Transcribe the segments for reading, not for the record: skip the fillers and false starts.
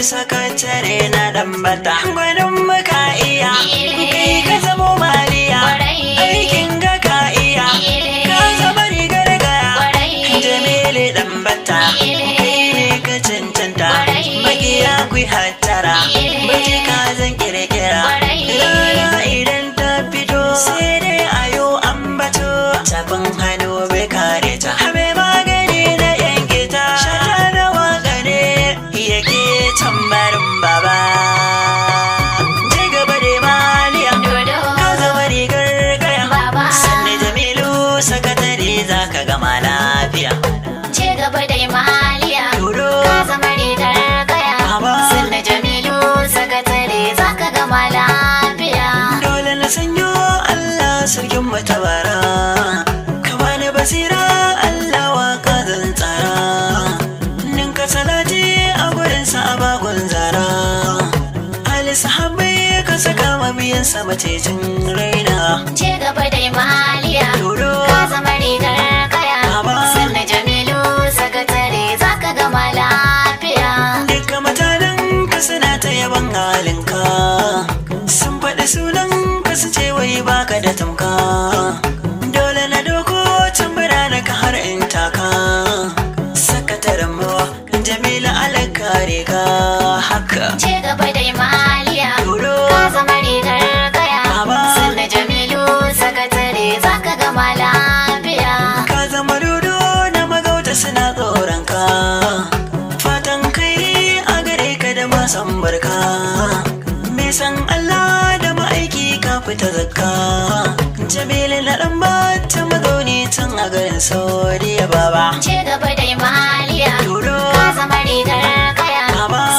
sakatare na dambata gwanin muka iya kai ka zamo maliya aikin ga ka iya ka zama rigar gaya Jamilu dambata kai ne ka cancanta magiya ku hattara baki ka zan kirkira rana idan ta fito sai dai ayo ambato tafin hannu bai kare ta habe magani na yanke ta shata da waka ne yake tambarin baba je gaba da maliya ka zama rigar gaya sannan Jamilu sakatare zaka gama lafiya je gaba da maliya ka zama rigar gaya sannan Jamilu sakatare zaka gama lafiya dole na sanyo Allah sarkin matabara ka bani basira Allah waka zan tsara ninka salati a gurinsa a bagon zara ali sahabbai ka saka mabiyan sama cecin raina je gaba da maliya ka zama rigar kaya sannan Jamilu sakatare zaka gama lafiya duka mutanen ka suna ta yaban halinka sun faɗi sunan ka su ce wai baka da tamka dole na doko tambara na ka har in taka sakataren mawa Jamilu alakare ka haka je gaba da maliya ka zama rigar kaya sannan Jamilu sakatare zaka gama lafiya ka zama dodo na magauta suna tsoron ka fatan kai a gare ka da masan barka mai san Allah da ma'aiki ka fita zakka Jamilu na dan bata mazauni tun a garin Saudiya baba je gaba da maliya ka zama rigar kaya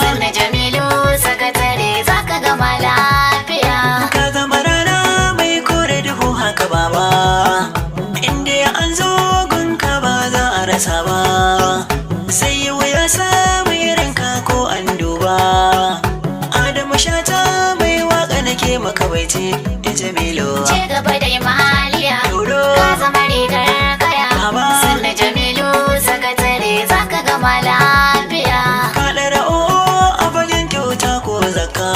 sannan Jamilu sakatare zaka gama lafiya ka zama rana mai kore duhu haka baba inda an zo gunka ba za a rasa ba sai yi wuya samu irinka ko an duba Adamu Shata mai waka nake maka baiti da Jamilu je gaba da maliya ka zama rigar kaya sannan Jamilu sakatare zaka gama lafiya ka ɗara a fagen kyauta ko zakka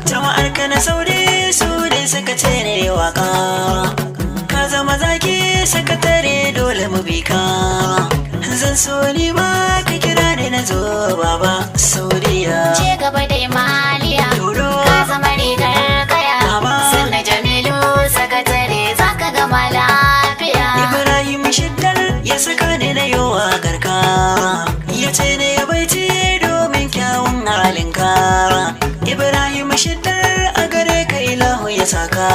jama'ar ka na sauri su ne suka ce ne waka ka zama zaki sakatare dole mu bi ka zan so ni ma ka kira ni na zo baba Saudiya je gaba da maliya ka zama rigar kaya sannan Jamilu sakatare zaka gama lafiya Ibrahim Shiddar ya saka ni na yowa garka ya ce ne ya baiti domin kyawun halinka Ibrahim Shiddar a gare ka ilahu ya saka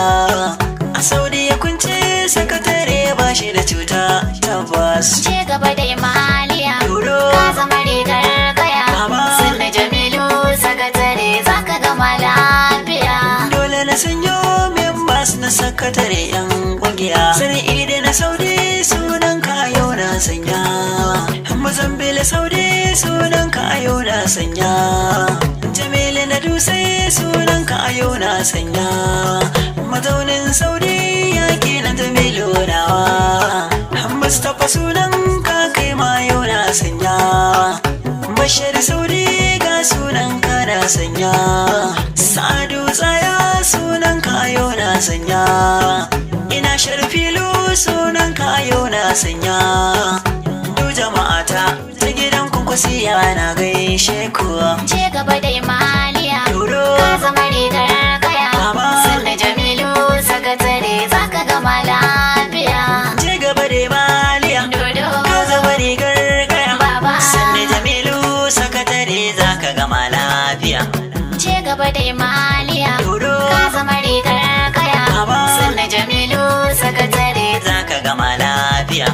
a Saudiya kunce sakatare ba shi da cuta tabbas je gaba da maliya ka zama rigar kaya sannan Jamilu sakatare zaka gama lafiya dole na sanyo members na sakatare yan kungiya sai da na Saudi sunan ka yau na sanya Mazambila Saudi sunan ka yau na sanya Jamilu na Dutse sunan ka yau na sanya mazaunin Saudi yaki na Jamilu nawa Mustapha sunan ka kai ma yau na sanya Bashir Saudi ga sunan ka na sanya Sa'adu Tsaya sunan ka yau na sanya ina Sharfilu sunan ka yau na sanya du jama'ata ta gidan kunkusiya na gaishe ku je gaba da maliya ka zama rigar kaya sannan Jamilu sakatare zaka gama lafiya je gaba da maliya ka zama rigar kaya sannan Jamilu sakatare zaka gama lafiya je gaba da maliya ka zama rigar kaya sannan Jamilu sakatare zaka gama lafiya